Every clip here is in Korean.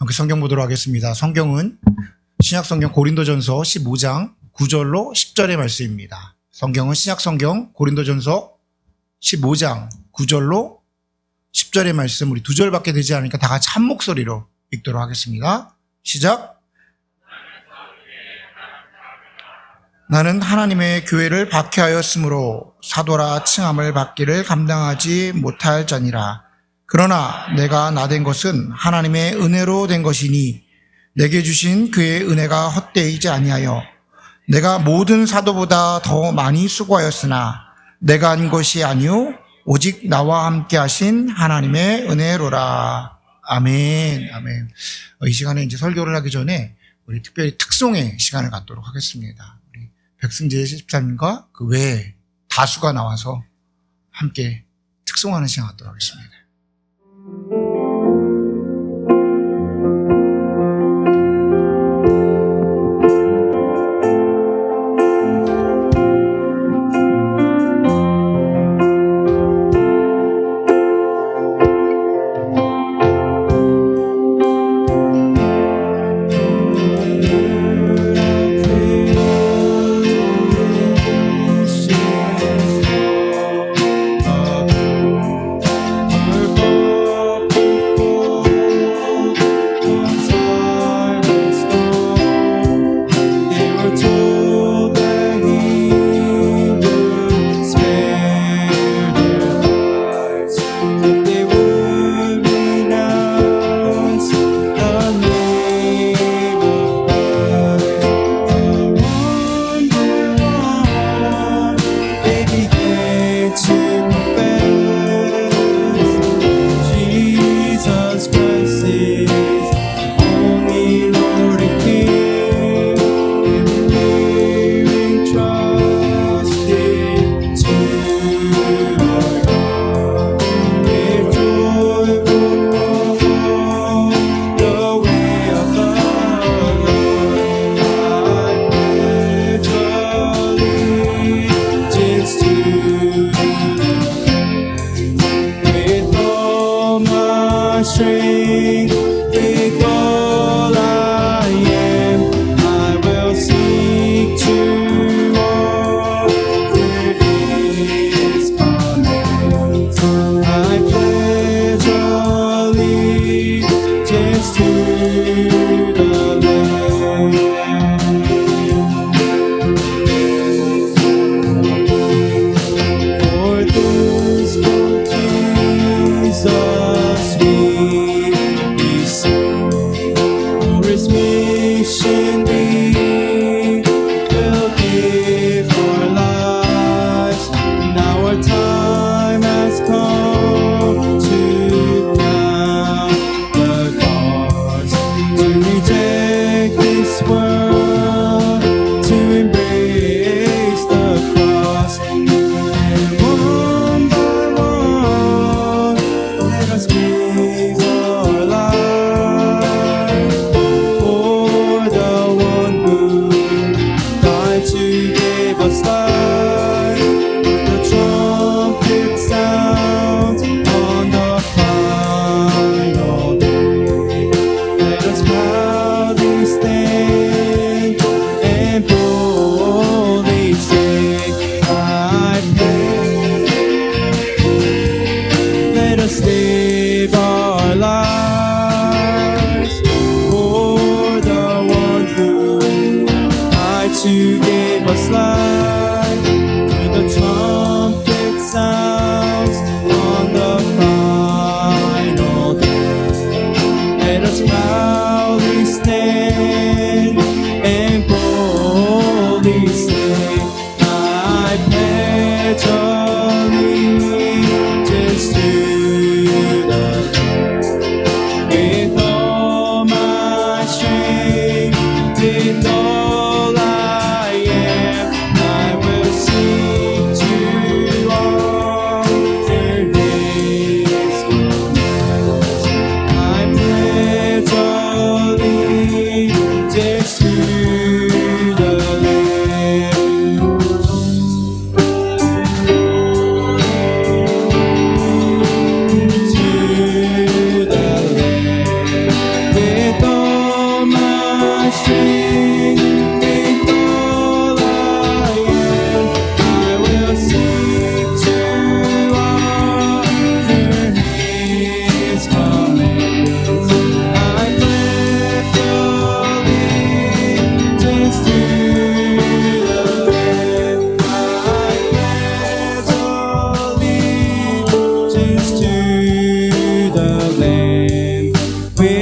함께 성경 보도록 하겠습니다. 성경은 신약성경 고린도전서 15장 9절로 10절의 말씀입니다. 성경은 신약성경 고린도전서 15장 9절로 10절의 말씀, 우리 2절밖에 되지 않으니까 다 같이 한 목소리로 읽도록 하겠습니다. 시작. 나는 하나님의 교회를 박해하였으므로 사도라 칭함을 받기를 감당하지 못할 자니라. 그러나 내가 나된 것은 하나님의 은혜로 된 것이니 내게 주신 그의 은혜가 헛되이지 아니하여 내가 모든 사도보다 더 많이 수고하였으나 내가 한 것이 아니요 오직 나와 함께 하신 하나님의 은혜로라. 아멘. 아멘. 이 시간에 이제 설교를 하기 전에 우리 특별히 특송의 시간을 갖도록 하겠습니다. 우리 백승재 집사님과 그 외에 다수가 나와서 함께 특송하는 시간 갖도록 하겠습니다.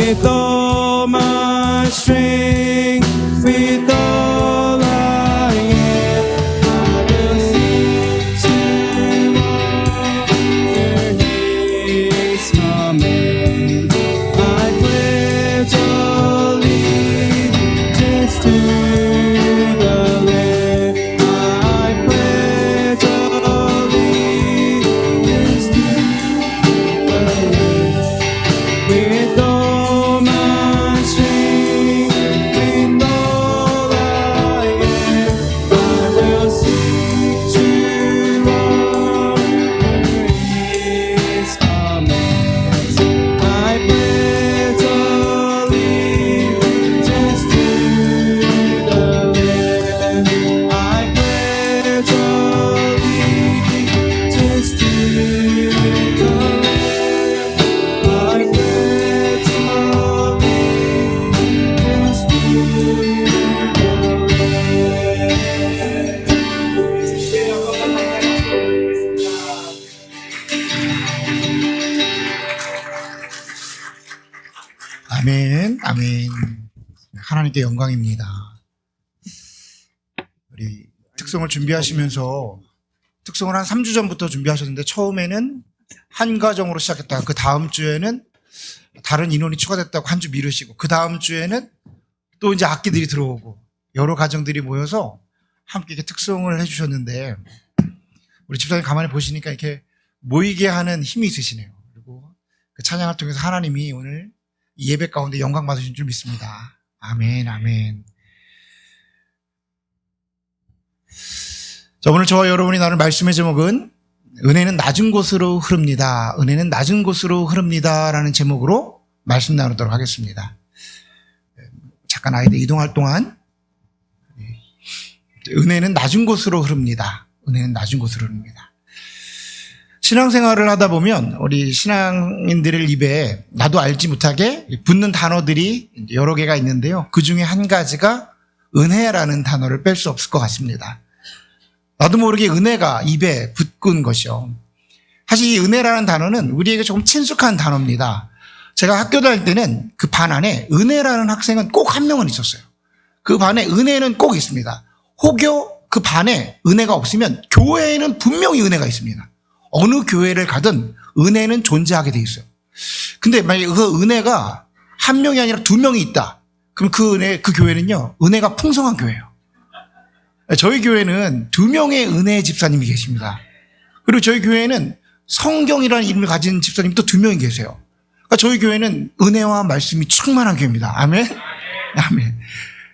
with all my strength, with all I am, I will seek to honor His command. I pledge allegiance to the land. I pledge allegiance to the land. With all my strength, with all I am, I will seek to honor His commands. I pledge allegiance to the land. I pledge allegiance to the land. I pledge allegiance to 아멘, 아멘. 하나님께 영광입니다. 우리 특성을 준비하시면서 특성을 한 3주 전부터 준비하셨는데 처음에는 한 가정으로 시작했다가 그 다음 주에는 다른 인원이 추가됐다고 한 주 미루시고 그 다음 주에는 또 이제 악기들이 들어오고 여러 가정들이 모여서 함께 이렇게 특성을 해주셨는데 우리 집사님 가만히 보시니까 이렇게 모이게 하는 힘이 있으시네요. 그리고 그 찬양을 통해서 하나님이 오늘 이 예배 가운데 영광 받으신 줄 믿습니다. 아멘, 아멘. 자, 오늘 저와 여러분이 나눌 말씀의 제목은 은혜는 낮은 곳으로 흐릅니다. 은혜는 낮은 곳으로 흐릅니다. 라는 제목으로 말씀 나누도록 하겠습니다. 잠깐 아이들 이동할 동안 은혜는 낮은 곳으로 흐릅니다. 은혜는 낮은 곳으로 흐릅니다. 신앙생활을 하다 보면 우리 신앙인들의 입에 나도 알지 못하게 붙는 단어들이 여러 개가 있는데요. 그 중에 한 가지가 은혜라는 단어를 뺄 수 없을 것 같습니다. 나도 모르게 은혜가 입에 붙은 것이요. 사실 이 은혜라는 단어는 우리에게 조금 친숙한 단어입니다. 제가 학교 다닐 때는 그 반 안에 은혜라는 학생은 꼭 한 명은 있었어요. 그 반에 은혜는 꼭 있습니다. 혹여 그 반에 은혜가 없으면 교회에는 분명히 은혜가 있습니다. 어느 교회를 가든 은혜는 존재하게 돼 있어요. 근데 만약에 그 은혜가 한 명이 아니라 두 명이 있다. 그럼 그 교회는요, 은혜가 풍성한 교회예요. 저희 교회는 두 명의 은혜의 집사님이 계십니다. 그리고 저희 교회는 성경이라는 이름을 가진 집사님이 또 두 명이 계세요. 그러니까 저희 교회는 은혜와 말씀이 충만한 교회입니다. 아멘? 아멘.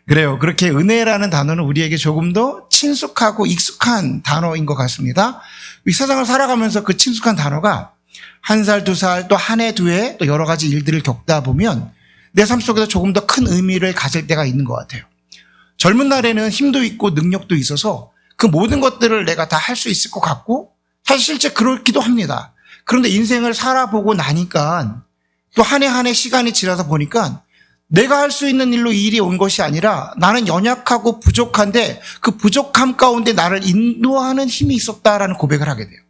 그래요. 그렇게 은혜라는 단어는 우리에게 조금 더 친숙하고 익숙한 단어인 것 같습니다. 이 세상을 살아가면서 그 친숙한 단어가 한 살, 두 살, 또 한 해, 두 해, 또 여러 가지 일들을 겪다 보면 내 삶 속에서 조금 더 큰 의미를 가질 때가 있는 것 같아요. 젊은 날에는 힘도 있고 능력도 있어서 그 모든 것들을 내가 다 할 수 있을 것 같고 사실 실제 그렇기도 합니다. 그런데 인생을 살아보고 나니까 또 한 해 한 해 시간이 지나서 보니까 내가 할 수 있는 일로 이 일이 온 것이 아니라 나는 연약하고 부족한데 그 부족함 가운데 나를 인도하는 힘이 있었다라는 고백을 하게 돼요.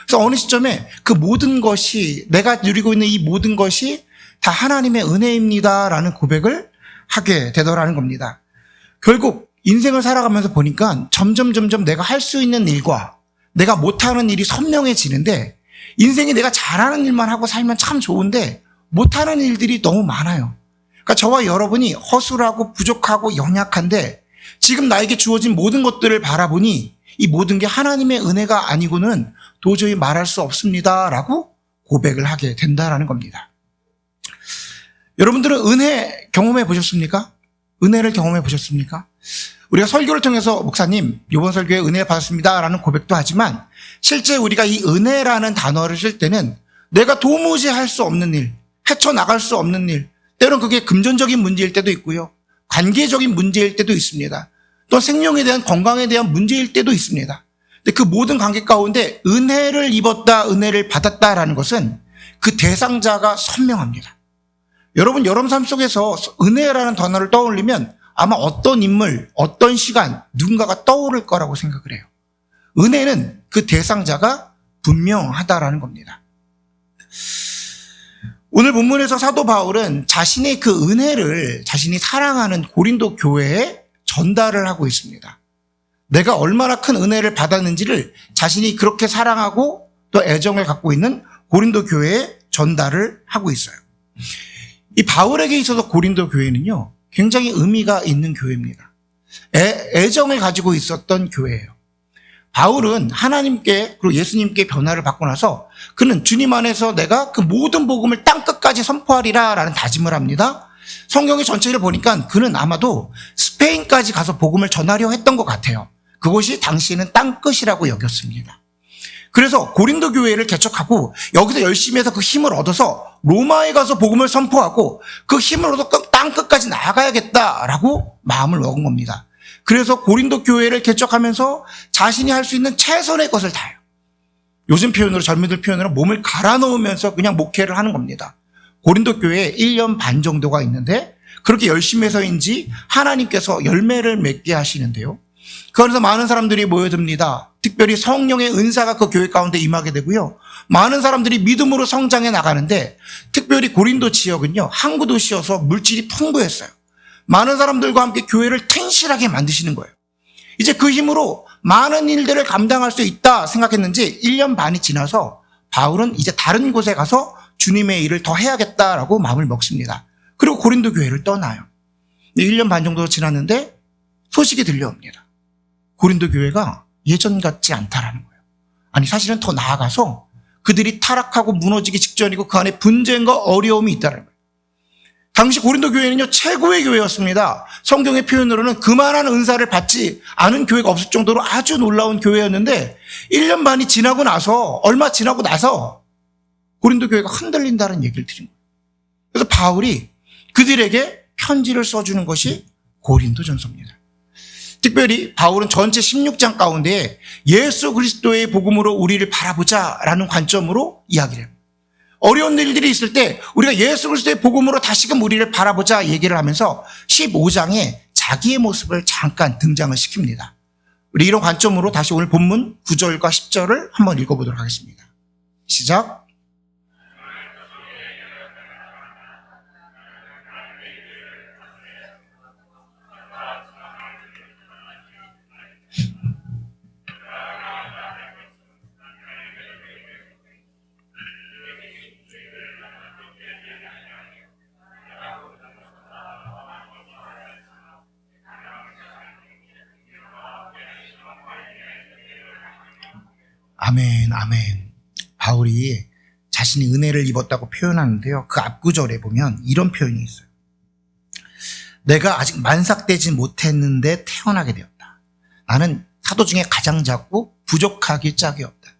그래서 어느 시점에 그 모든 것이 내가 누리고 있는 이 모든 것이 다 하나님의 은혜입니다라는 고백을 하게 되더라는 겁니다. 결국 인생을 살아가면서 보니까 점점 내가 할 수 있는 일과 내가 못하는 일이 선명해지는데 인생이 내가 잘하는 일만 하고 살면 참 좋은데 못하는 일들이 너무 많아요. 그러니까 저와 여러분이 허술하고 부족하고 연약한데 지금 나에게 주어진 모든 것들을 바라보니 이 모든 게 하나님의 은혜가 아니고는 도저히 말할 수 없습니다라고 고백을 하게 된다라는 겁니다. 여러분들은 은혜 경험해 보셨습니까? 은혜를 경험해 보셨습니까? 우리가 설교를 통해서 목사님 이번 설교에 은혜 받았습니다라는 고백도 하지만 실제 우리가 이 은혜라는 단어를 쓸 때는 내가 도무지 할 수 없는 일, 헤쳐나갈 수 없는 일, 때로는 그게 금전적인 문제일 때도 있고요. 관계적인 문제일 때도 있습니다. 또 생명에 대한 건강에 대한 문제일 때도 있습니다. 근데 그 모든 관계 가운데 은혜를 입었다, 은혜를 받았다라는 것은 그 대상자가 선명합니다. 여러분 삶 속에서 은혜라는 단어를 떠올리면 아마 어떤 인물, 어떤 시간, 누군가가 떠오를 거라고 생각을 해요. 은혜는 그 대상자가 분명하다라는 겁니다. 오늘 본문에서 사도 바울은 자신의 그 은혜를 자신이 사랑하는 고린도 교회에 전달을 하고 있습니다. 내가 얼마나 큰 은혜를 받았는지를 자신이 그렇게 사랑하고 또 애정을 갖고 있는 고린도 교회에 전달을 하고 있어요. 이 바울에게 있어서 고린도 교회는요, 굉장히 의미가 있는 교회입니다. 애정을 가지고 있었던 교회예요. 바울은 하나님께 그리고 예수님께 변화를 받고 나서 그는 주님 안에서 내가 그 모든 복음을 땅끝까지 선포하리라 라는 다짐을 합니다. 성경의 전체를 보니까 그는 아마도 스페인까지 가서 복음을 전하려 했던 것 같아요. 그것이 당시에는 땅끝이라고 여겼습니다. 그래서 고린도 교회를 개척하고 여기서 열심히 해서 그 힘을 얻어서 로마에 가서 복음을 선포하고 그 힘을 얻어 땅끝까지 나아가야겠다라고 마음을 먹은 겁니다. 그래서 고린도 교회를 개척하면서 자신이 할 수 있는 최선의 것을 다해요. 요즘 표현으로, 젊은이들 표현으로 몸을 갈아 넣으면서 그냥 목회를 하는 겁니다. 고린도 교회에 1년 반 정도가 있는데 그렇게 열심히 해서인지 하나님께서 열매를 맺게 하시는데요. 그 안에서 많은 사람들이 모여듭니다. 특별히 성령의 은사가 그 교회 가운데 임하게 되고요. 많은 사람들이 믿음으로 성장해 나가는데 특별히 고린도 지역은요, 항구 도시여서 물질이 풍부했어요. 많은 사람들과 함께 교회를 튼실하게 만드시는 거예요. 이제 그 힘으로 많은 일들을 감당할 수 있다 생각했는지 1년 반이 지나서 바울은 이제 다른 곳에 가서 주님의 일을 더 해야겠다라고 마음을 먹습니다. 그리고 고린도 교회를 떠나요. 1년 반 정도 지났는데 소식이 들려옵니다. 고린도 교회가 예전 같지 않다라는 거예요. 아니, 사실은 더 나아가서 그들이 타락하고 무너지기 직전이고 그 안에 분쟁과 어려움이 있다는 거예요. 당시 고린도 교회는요, 최고의 교회였습니다. 성경의 표현으로는 그만한 은사를 받지 않은 교회가 없을 정도로 아주 놀라운 교회였는데 1년 반이 지나고 나서, 얼마 지나고 나서 고린도 교회가 흔들린다는 얘기를 드린 거예요. 그래서 바울이 그들에게 편지를 써주는 것이 고린도전서입니다. 특별히 바울은 전체 16장 가운데 예수 그리스도의 복음으로 우리를 바라보자라는 관점으로 이야기를 해요. 어려운 일들이 있을 때 우리가 예수 그리스도의 복음으로 다시금 우리를 바라보자 얘기를 하면서 15장에 자기의 모습을 잠깐 등장을 시킵니다. 우리 이런 관점으로 다시 오늘 본문 9절과 10절을 한번 읽어보도록 하겠습니다. 시작. 아멘, 아멘. 바울이 자신이 은혜를 입었다고 표현하는데요. 그 앞구절에 보면 이런 표현이 있어요. 내가 아직 만삭되지 못했는데 태어나게 되었다. 나는 사도 중에 가장 작고 부족하기 짝이 없다.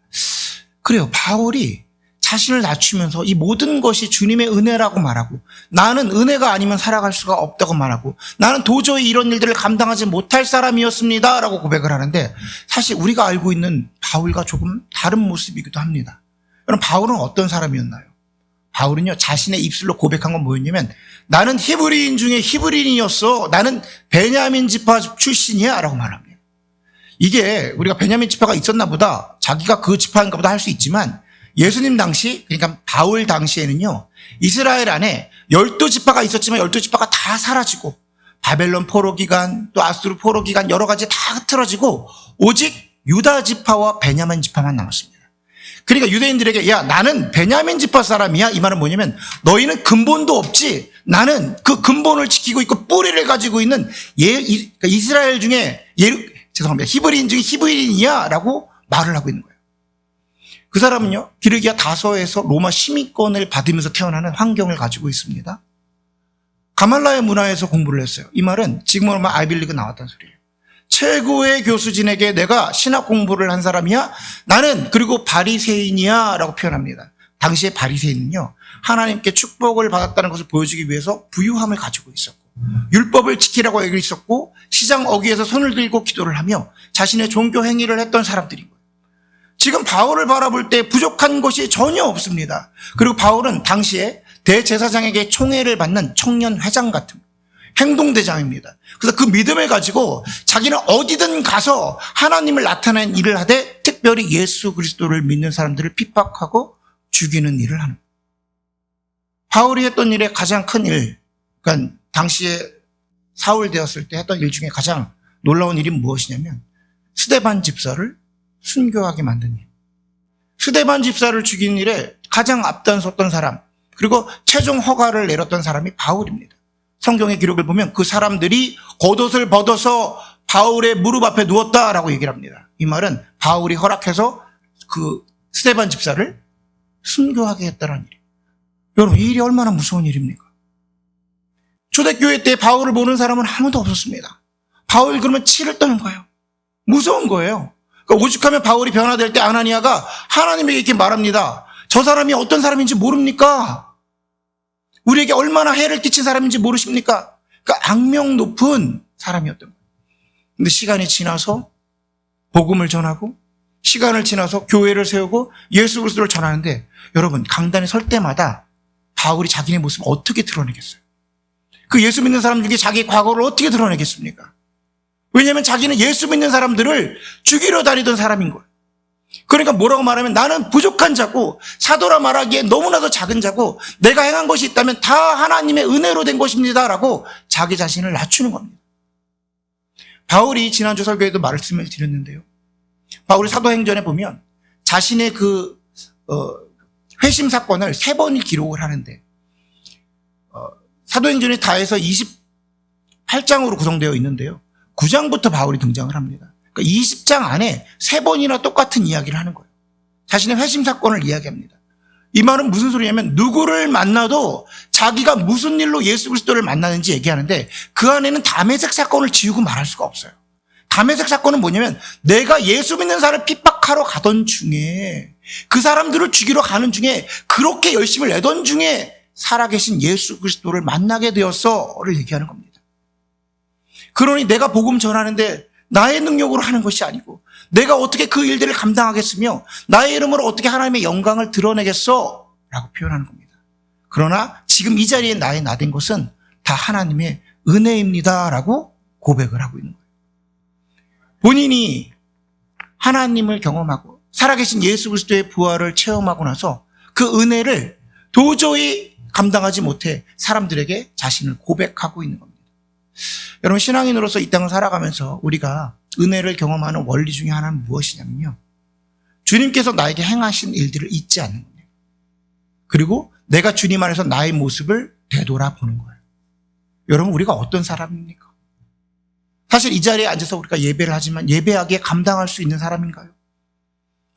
그래요. 바울이 자신을 낮추면서 이 모든 것이 주님의 은혜라고 말하고, 나는 은혜가 아니면 살아갈 수가 없다고 말하고, 나는 도저히 이런 일들을 감당하지 못할 사람이었습니다 라고 고백을 하는데, 사실 우리가 알고 있는 바울과 조금 다른 모습이기도 합니다. 그럼 바울은 어떤 사람이었나요? 바울은요, 자신의 입술로 고백한 건 뭐였냐면, 나는 히브리인 중에 히브리인이었어. 나는 베냐민 지파 출신이야 라고 말합니다. 이게 우리가 베냐민 지파가 있었나 보다, 자기가 그 지파인가 보다 할 수 있지만, 예수님 당시, 그러니까 바울 당시에는요, 이스라엘 안에 12지파가 있었지만 12지파가 다 사라지고, 바벨론 포로 기간, 또 아수르 포로 기간 여러 가지 다 흐트러지고, 오직 유다 지파와 베냐민 지파만 남았습니다. 그러니까 유대인들에게, 야, 나는 베냐민 지파 사람이야. 이 말은 뭐냐면, 너희는 근본도 없지. 나는 그 근본을 지키고 있고 뿌리를 가지고 있는 이스라엘 중에, 히브리인 중에 히브리인이야 라고 말을 하고 있는 거예요. 그 사람은요, 기르기야 다서에서 로마 시민권을 받으면서 태어나는 환경을 가지고 있습니다. 가말라의 문화에서 공부를 했어요. 이 말은 지금 얼마 아이빌리그 나왔다는 소리예요. 최고의 교수진에게 내가 신학 공부를 한 사람이야? 나는 그리고 바리새인이야 라고 표현합니다. 당시에 바리새인은요, 하나님께 축복을 받았다는 것을 보여주기 위해서 부유함을 가지고 있었고, 율법을 지키라고 얘기를 했었고, 시장 어귀에서 손을 들고 기도를 하며 자신의 종교 행위를 했던 사람들인 거예요. 지금 바울을 바라볼 때 부족한 것이 전혀 없습니다. 그리고 바울은 당시에 대제사장에게 총애를 받는 청년 회장 같은 행동대장입니다. 그래서 그 믿음을 가지고 자기는 어디든 가서 하나님을 나타낸 일을 하되, 특별히 예수 그리스도를 믿는 사람들을 핍박하고 죽이는 일을 하는 거예요. 바울이 했던 일의 가장 큰 일, 그러니까 당시에 사울 되었을 때 했던 일 중에 가장 놀라운 일이 무엇이냐면 스데반 집사를 순교하게 만든 일. 스데반 집사를 죽이는 일에 가장 앞장섰던 사람, 그리고 최종 허가를 내렸던 사람이 바울입니다. 성경의 기록을 보면 그 사람들이 겉옷을 벗어서 바울의 무릎 앞에 누웠다라고 얘기를 합니다. 이 말은 바울이 허락해서 그 스데반 집사를 순교하게 했다는 일이에요. 여러분, 이 일이 얼마나 무서운 일입니까? 초대교회 때 바울을 모르는 사람은 아무도 없었습니다. 바울이 그러면 치를 떠는 거예요. 무서운 거예요. 그러니까 오죽하면 바울이 변화될 때 아나니아가 하나님에게 이렇게 말합니다. 저 사람이 어떤 사람인지 모릅니까? 우리에게 얼마나 해를 끼친 사람인지 모르십니까? 그러니까 악명 높은 사람이었던 거예요. 근데 시간이 지나서 복음을 전하고 시간을 지나서 교회를 세우고 예수 그리스도를 전하는데 여러분, 강단에 설 때마다 바울이 자기네 모습을 어떻게 드러내겠어요? 그 예수 믿는 사람 중에 자기의 과거를 어떻게 드러내겠습니까? 왜냐하면 자기는 예수 믿는 사람들을 죽이러 다니던 사람인 거예요. 그러니까 뭐라고 말하면 나는 부족한 자고 사도라 말하기에 너무나도 작은 자고 내가 행한 것이 있다면 다 하나님의 은혜로 된 것입니다 라고 자기 자신을 낮추는 겁니다. 바울이 지난주 설교에도 말씀을 드렸는데요. 바울이 사도행전에 보면 자신의 그 회심 사건을 3번이 기록을 하는데 사도행전이 다 해서 28장으로 구성되어 있는데요. 9장부터 바울이 등장을 합니다. 그러니까 20장 안에 3번이나 똑같은 이야기를 하는 거예요. 자신의 회심 사건을 이야기합니다. 이 말은 무슨 소리냐면 누구를 만나도 자기가 무슨 일로 예수 그리스도를 만나는지 얘기하는데 그 안에는 다메섹 사건을 지우고 말할 수가 없어요. 다메섹 사건은 뭐냐면 내가 예수 믿는 사람을 핍박하러 가던 중에 그 사람들을 죽이러 가는 중에 그렇게 열심을 내던 중에 살아계신 예수 그리스도를 만나게 되었어를 얘기하는 겁니다. 그러니 내가 복음 전하는데 나의 능력으로 하는 것이 아니고 내가 어떻게 그 일들을 감당하겠으며 나의 이름으로 어떻게 하나님의 영광을 드러내겠어? 라고 표현하는 겁니다. 그러나 지금 이 자리에 나된 것은 다 하나님의 은혜입니다 라고 고백을 하고 있는 거예요. 본인이 하나님을 경험하고 살아계신 예수 그리스도의 부활을 체험하고 나서 그 은혜를 도저히 감당하지 못해 사람들에게 자신을 고백하고 있는 겁니다. 여러분, 신앙인으로서 이 땅을 살아가면서 우리가 은혜를 경험하는 원리 중에 하나는 무엇이냐면요, 주님께서 나에게 행하신 일들을 잊지 않는 거예요. 그리고 내가 주님 안에서 나의 모습을 되돌아보는 거예요. 여러분, 우리가 어떤 사람입니까? 사실 이 자리에 앉아서 우리가 예배를 하지만 예배하기에 감당할 수 있는 사람인가요?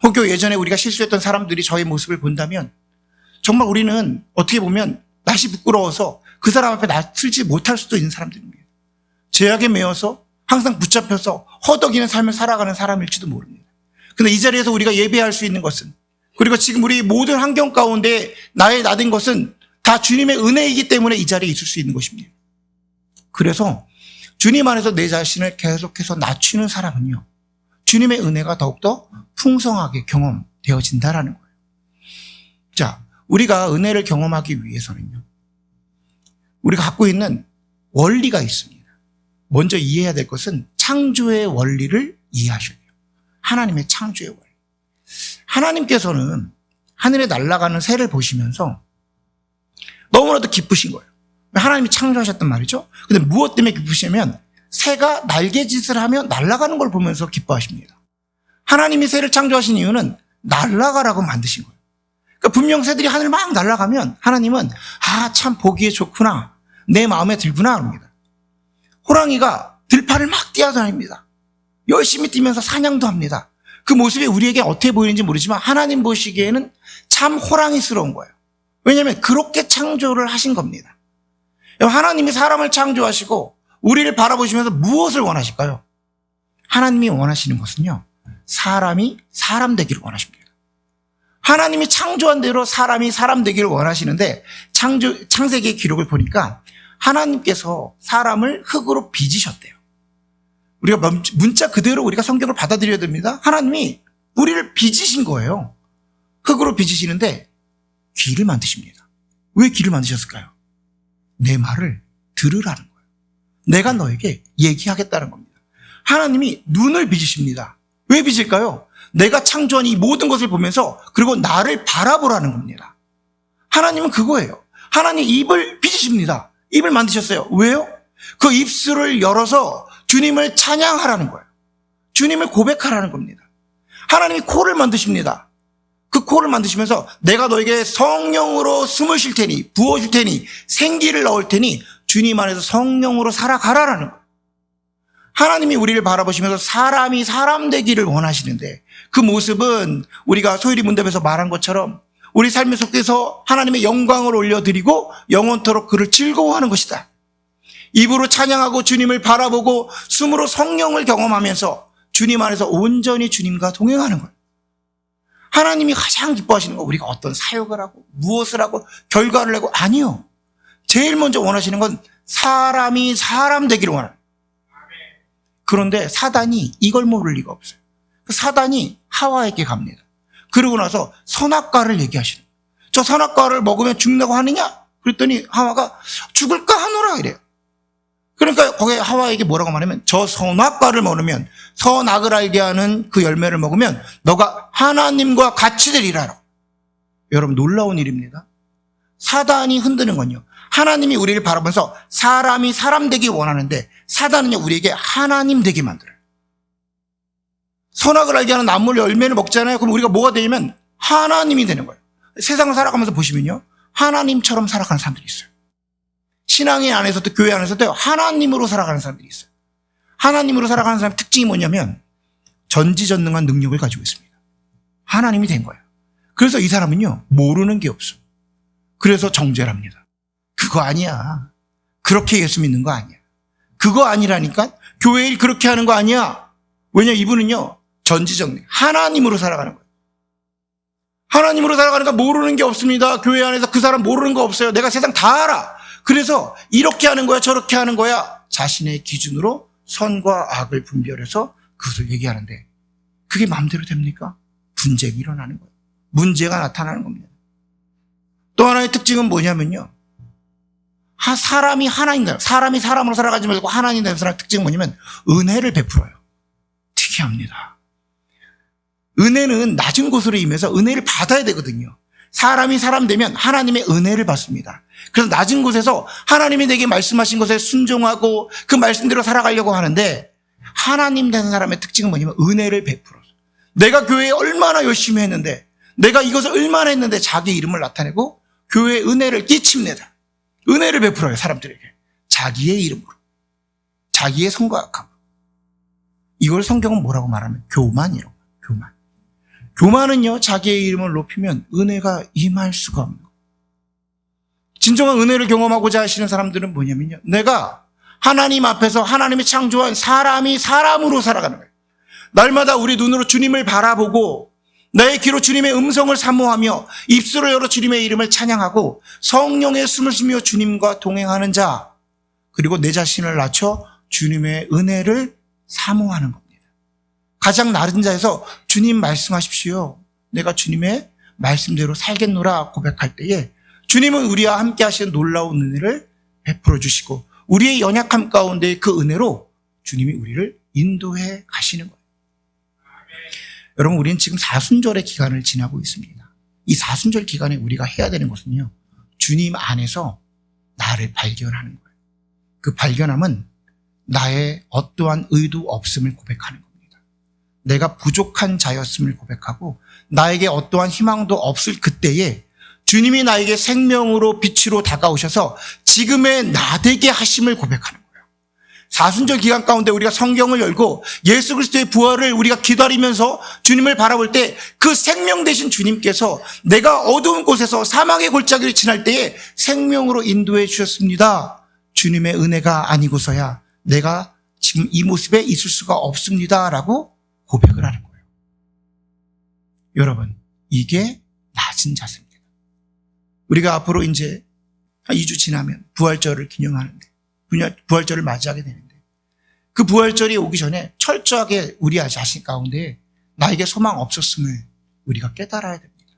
혹여 예전에 우리가 실수했던 사람들이 저의 모습을 본다면 정말 우리는 어떻게 보면 낯이 부끄러워서 그 사람 앞에 나서지 못할 수도 있는 사람들입니다. 죄악에 매여서 항상 붙잡혀서 허덕이는 삶을 살아가는 사람일지도 모릅니다. 그런데 이 자리에서 우리가 예배할 수 있는 것은, 그리고 지금 우리 모든 환경 가운데 나된 것은 다 주님의 은혜이기 때문에 이 자리에 있을 수 있는 것입니다. 그래서 주님 안에서 내 자신을 계속해서 낮추는 사람은요, 주님의 은혜가 더욱더 풍성하게 경험되어진다라는 거예요. 자, 우리가 은혜를 경험하기 위해서는요, 우리가 갖고 있는 원리가 있습니다. 먼저 이해해야 될 것은 창조의 원리를 이해하셔야 돼요. 하나님의 창조의 원리. 하나님께서는 하늘에 날아가는 새를 보시면서 너무나도 기쁘신 거예요. 하나님이 창조하셨단 말이죠. 근데 무엇 때문에 기쁘시냐면 새가 날개짓을 하며 날아가는 걸 보면서 기뻐하십니다. 하나님이 새를 창조하신 이유는 날아가라고 만드신 거예요. 그러니까 분명 새들이 하늘 막 날아가면 하나님은 참 보기에 좋구나, 내 마음에 들구나 합니다. 호랑이가 들판을 막 뛰어다닙니다. 열심히 뛰면서 사냥도 합니다. 그 모습이 우리에게 어떻게 보이는지 모르지만 하나님 보시기에는 참 호랑이스러운 거예요. 왜냐하면 그렇게 창조를 하신 겁니다. 하나님이 사람을 창조하시고 우리를 바라보시면서 무엇을 원하실까요? 하나님이 원하시는 것은요, 사람이 사람 되기를 원하십니다. 하나님이 창조한 대로 사람이 사람 되기를 원하시는데 창세기의 기록을 보니까 하나님께서 사람을 흙으로 빚으셨대요. 우리가 문자 그대로 우리가 성경을 받아들여야 됩니다. 하나님이 우리를 빚으신 거예요. 흙으로 빚으시는데 귀를 만드십니다. 왜 귀를 만드셨을까요? 내 말을 들으라는 거예요. 내가 너에게 얘기하겠다는 겁니다. 하나님이 눈을 빚으십니다. 왜 빚을까요? 내가 창조한 이 모든 것을 보면서 그리고 나를 바라보라는 겁니다. 하나님은 그거예요. 하나님 입을 빚으십니다. 입을 만드셨어요. 왜요? 그 입술을 열어서 주님을 찬양하라는 거예요. 주님을 고백하라는 겁니다. 하나님이 코를 만드십니다. 그 코를 만드시면서 내가 너에게 성령으로 숨을 쉴 테니, 부어줄 테니, 생기를 넣을 테니 주님 안에서 성령으로 살아가라라는 거예요. 하나님이 우리를 바라보시면서 사람이 사람 되기를 원하시는데 그 모습은 우리가 소율이 문답에서 말한 것처럼 우리 삶 속에서 하나님의 영광을 올려드리고 영원토록 그를 즐거워하는 것이다. 입으로 찬양하고 주님을 바라보고 숨으로 성령을 경험하면서 주님 안에서 온전히 주님과 동행하는 거예요. 하나님이 가장 기뻐하시는 건 우리가 어떤 사역을 하고 무엇을 하고 결과를 내고 아니요. 제일 먼저 원하시는 건 사람이 사람 되기를 원하는 거예요. 그런데 사단이 이걸 모를 리가 없어요. 그 사단이 하와에게 갑니다. 그러고 나서 선악과를 얘기하시는 거예요. 저 선악과를 먹으면 죽는다고 하느냐? 그랬더니 하와가 죽을까 하노라 이래요. 그러니까 거기에 하와에게 뭐라고 말하면 저 선악과를 먹으면 선악을 알게 하는 그 열매를 먹으면 너가 하나님과 같이 되리라. 여러분 놀라운 일입니다. 사단이 흔드는 건요. 하나님이 우리를 바라보면서 사람이 사람 되기 원하는데 사단은요 우리에게 하나님 되게 만들어요. 선악을 알게 하는 나물 열매를 먹잖아요. 그럼 우리가 뭐가 되냐면 하나님이 되는 거예요. 세상을 살아가면서 보시면요. 하나님처럼 살아가는 사람들이 있어요. 신앙인 안에서도 교회 안에서도 하나님으로 살아가는 사람들이 있어요. 하나님으로 살아가는 사람의 특징이 뭐냐면 전지전능한 능력을 가지고 있습니다. 하나님이 된 거예요. 그래서 이 사람은요 모르는 게 없어. 그래서 정죄랍니다. 그거 아니야. 그렇게 예수 믿는 거 아니야. 그거 아니라니까. 교회 일 그렇게 하는 거 아니야. 왜냐 이분은요 전지전능 하나님으로 살아가는 거예요. 하나님으로 살아가니까 모르는 게 없습니다. 교회 안에서 그 사람 모르는 거 없어요. 내가 세상 다 알아. 그래서 이렇게 하는 거야 저렇게 하는 거야. 자신의 기준으로 선과 악을 분별해서 그것을 얘기하는데 그게 마음대로 됩니까? 분쟁이 일어나는 거예요. 문제가 나타나는 겁니다. 또 하나의 특징은 뭐냐면요. 사람이 하나님 되는 사람이 사람으로 살아가지 말고 하나님 되는 사람의 특징은 뭐냐면 은혜를 베풀어요. 특이합니다. 은혜는 낮은 곳으로 임해서 은혜를 받아야 되거든요. 사람이 사람 되면 하나님의 은혜를 받습니다. 그래서 낮은 곳에서 하나님이 내게 말씀하신 것에 순종하고 그 말씀대로 살아가려고 하는데 하나님 되는 사람의 특징은 뭐냐면 은혜를 베풀어요. 내가 교회에 얼마나 열심히 했는데 내가 이것을 얼마나 했는데 자기 이름을 나타내고 교회에 은혜를 끼칩니다. 은혜를 베풀어요. 사람들에게. 자기의 이름으로. 자기의 성과악함으로. 이걸 성경은 뭐라고 말하면 교만이라고. 교만. 교만은요 자기의 이름을 높이면 은혜가 임할 수가 없는 거예요. 진정한 은혜를 경험하고자 하시는 사람들은 뭐냐면요. 내가 하나님 앞에서 하나님이 창조한 사람이 사람으로 살아가는 거예요. 날마다 우리 눈으로 주님을 바라보고 나의 귀로 주님의 음성을 사모하며 입술을 열어 주님의 이름을 찬양하고 성령의 숨을 쉬며 주님과 동행하는 자 그리고 내 자신을 낮춰 주님의 은혜를 사모하는 겁니다. 가장 낮은 자에서 주님 말씀하십시오. 내가 주님의 말씀대로 살겠노라 고백할 때에 주님은 우리와 함께 하시는 놀라운 은혜를 베풀어 주시고 우리의 연약함 가운데 그 은혜로 주님이 우리를 인도해 가시는 거예요. 여러분 우리는 지금 사순절의 기간을 지나고 있습니다. 이 사순절 기간에 우리가 해야 되는 것은요. 주님 안에서 나를 발견하는 거예요. 그 발견함은 나의 어떠한 의도 없음을 고백하는 겁니다. 내가 부족한 자였음을 고백하고 나에게 어떠한 희망도 없을 그때에 주님이 나에게 생명으로 빛으로 다가오셔서 지금의 나 되게 하심을 고백하는 거예요. 사순절 기간 가운데 우리가 성경을 열고 예수 그리스도의 부활을 우리가 기다리면서 주님을 바라볼 때 그 생명 되신 주님께서 내가 어두운 곳에서 사망의 골짜기를 지날 때에 생명으로 인도해 주셨습니다. 주님의 은혜가 아니고서야 내가 지금 이 모습에 있을 수가 없습니다. 라고 고백을 하는 거예요. 여러분, 이게 낮은 자세입니다. 우리가 앞으로 이제 한 2주 지나면 부활절을 기념하는데, 부활절을 맞이하게 되는데, 그 부활절이 오기 전에 철저하게 우리 자신 가운데 나에게 소망 없었음을 우리가 깨달아야 됩니다.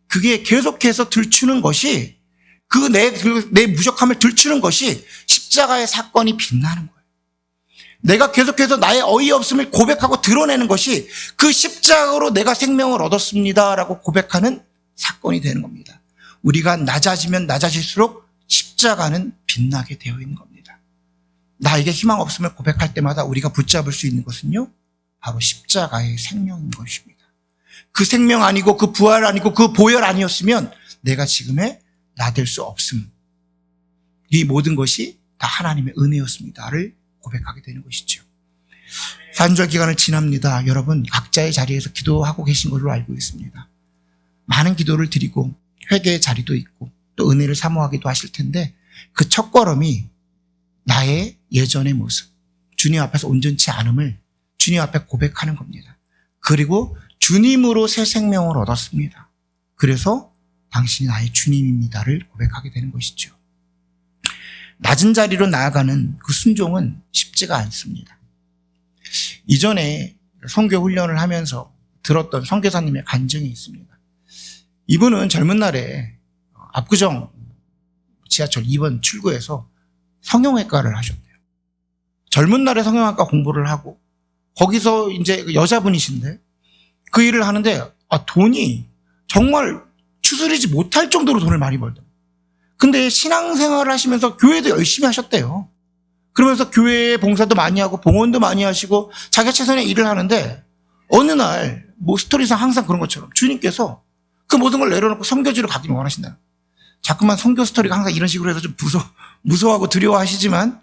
그게 계속해서 들추는 것이, 내 무력함을 들추는 것이 십자가의 사건이 빛나는 거예요. 내가 계속해서 나의 어이없음을 고백하고 드러내는 것이 그 십자가로 내가 생명을 얻었습니다라고 고백하는 사건이 되는 겁니다. 우리가 낮아지면 낮아질수록 십자가는 빛나게 되어 있는 겁니다. 나에게 희망 없음을 고백할 때마다 우리가 붙잡을 수 있는 것은요, 바로 십자가의 생명인 것입니다. 그 생명 아니고 그 부활 아니고 그 보혈 아니었으면 내가 지금의 나 될 수 없음. 이 모든 것이 다 하나님의 은혜였습니다를 고백하게 되는 것이죠. 산절 기간을 지납니다. 여러분 각자의 자리에서 기도하고 계신 걸로 알고 있습니다. 많은 기도를 드리고 회개의 자리도 있고 또 은혜를 사모하기도 하실 텐데 그 첫걸음이 나의 예전의 모습, 주님 앞에서 온전치 않음을 주님 앞에 고백하는 겁니다. 그리고 주님으로 새 생명을 얻었습니다. 그래서 당신이 나의 주님입니다를 고백하게 되는 것이죠. 낮은 자리로 나아가는 그 순종은 쉽지가 않습니다. 이전에 선교 훈련을 하면서 들었던 선교사님의 간증이 있습니다. 이분은 젊은 날에 압구정 지하철 2번 출구에서 성형외과를 하셨대요. 젊은 날에 성형외과 공부를 하고 거기서 이제 여자분이신데 그 일을 하는데 돈이 정말 추스리지 못할 정도로 돈을 많이 벌대요. 근데 신앙생활을 하시면서 교회도 열심히 하셨대요. 그러면서 교회에 봉사도 많이 하고 봉헌도 많이 하시고 자기가 최선의 일을 하는데 어느 날 뭐 스토리상 항상 그런 것처럼 주님께서 그 모든 걸 내려놓고 선교지로 가기를 원하신다. 자꾸만 선교 스토리가 항상 이런 식으로 해서 좀 무서워하고 두려워하시지만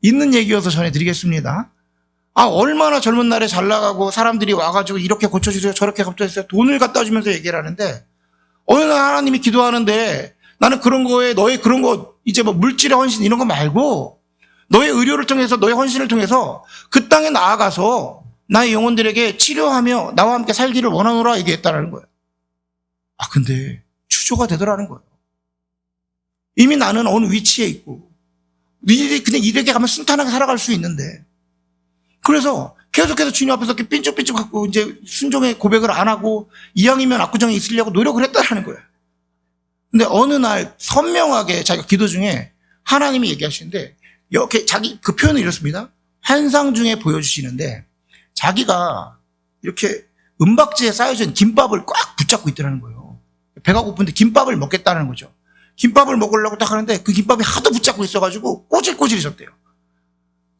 있는 얘기여서 전해드리겠습니다. 얼마나 젊은 날에 잘 나가고 사람들이 와가지고 이렇게 고쳐주세요 저렇게 고쳐주세요 돈을 갖다 주면서 얘기를 하는데 어느 날 하나님이 기도하는데 나는 그런 거에 너의 그런 거 이제 뭐 물질의 헌신 이런 거 말고 너의 의료를 통해서 너의 헌신을 통해서 그 땅에 나아가서 나의 영혼들에게 치료하며 나와 함께 살기를 원하노라 얘기했다라는 거예요. 근데 추조가 되더라는 거예요. 이미 나는 어느 위치에 있고 그냥 이렇게 가면 순탄하게 살아갈 수 있는데 그래서 계속해서 주님 앞에서 이렇게 삔쪽삔쪽 갖고 이제 순종의 고백을 안 하고 이왕이면 압구정에 있으려고 노력을 했다라는 거예요. 근데 어느 날 선명하게 자기가 기도 중에 하나님이 얘기하시는데 이렇게 자기 그 표현을 이렇습니다. 환상 중에 보여주시는데 자기가 이렇게 은박지에 쌓여져 있는 김밥을 꽉 붙잡고 있더라는 거예요. 배가 고픈데 김밥을 먹겠다는 거죠. 김밥을 먹으려고 딱 하는데 그 김밥이 하도 붙잡고 있어가지고 꼬질꼬질해졌대요.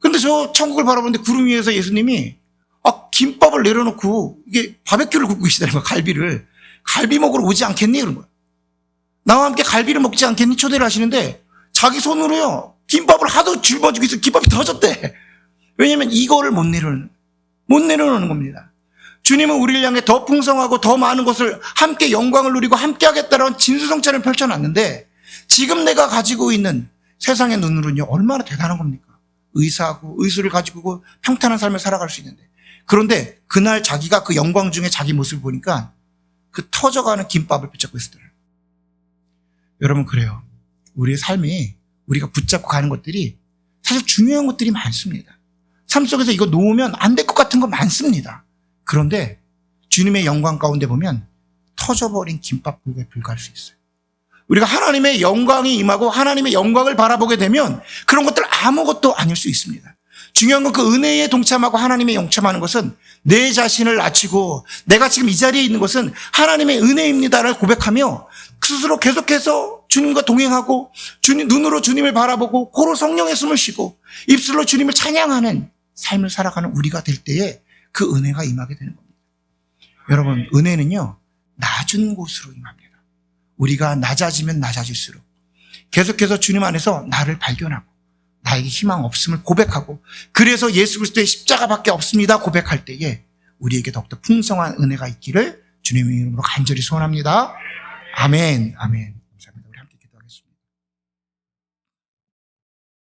근데 저 천국을 바라보는데 구름 위에서 예수님이 김밥을 내려놓고 이게 바베큐를 굽고 계시다는 거야. 갈비를. 갈비 먹으러 오지 않겠니? 그런 거야. 나와 함께 갈비를 먹지 않겠니? 초대를 하시는데 자기 손으로요. 김밥을 하도 짊어지고 있어 김밥이 터졌대. 왜냐면 이거를 못 내려놓는 겁니다. 주님은 우리를 향해 더 풍성하고 더 많은 것을 함께 영광을 누리고 함께 하겠다라는 진수성찬을 펼쳐놨는데 지금 내가 가지고 있는 세상의 눈으로는요 얼마나 대단한 겁니까? 의사하고 의술을 가지고 평탄한 삶을 살아갈 수 있는데 그런데 그날 자기가 그 영광 중에 자기 모습을 보니까 그 터져가는 김밥을 붙잡고 있었더래요. 여러분 그래요. 우리의 삶에 우리가 붙잡고 가는 것들이 사실 중요한 것들이 많습니다. 삶 속에서 이거 놓으면 안 될 것 같은 거 많습니다. 그런데 주님의 영광 가운데 보면 터져버린 김밥 불에 불과할 수 있어요. 우리가 하나님의 영광이 임하고 하나님의 영광을 바라보게 되면 그런 것들 아무것도 아닐 수 있습니다. 중요한 건 그 은혜에 동참하고 하나님의 영참하는 것은 내 자신을 낮추고 내가 지금 이 자리에 있는 것은 하나님의 은혜입니다를 고백하며 스스로 계속해서 주님과 동행하고 주님 눈으로 주님을 바라보고 코로 성령의 숨을 쉬고 입술로 주님을 찬양하는 삶을 살아가는 우리가 될 때에 그 은혜가 임하게 되는 겁니다. 여러분 은혜는요 낮은 곳으로 임합니다. 우리가 낮아지면 낮아질수록 계속해서 주님 안에서 나를 발견하고 나에게 희망 없음을 고백하고 그래서 예수 그리스도의 십자가밖에 없습니다 고백할 때에 우리에게 더욱더 풍성한 은혜가 있기를 주님의 이름으로 간절히 소원합니다. 아멘. 아멘.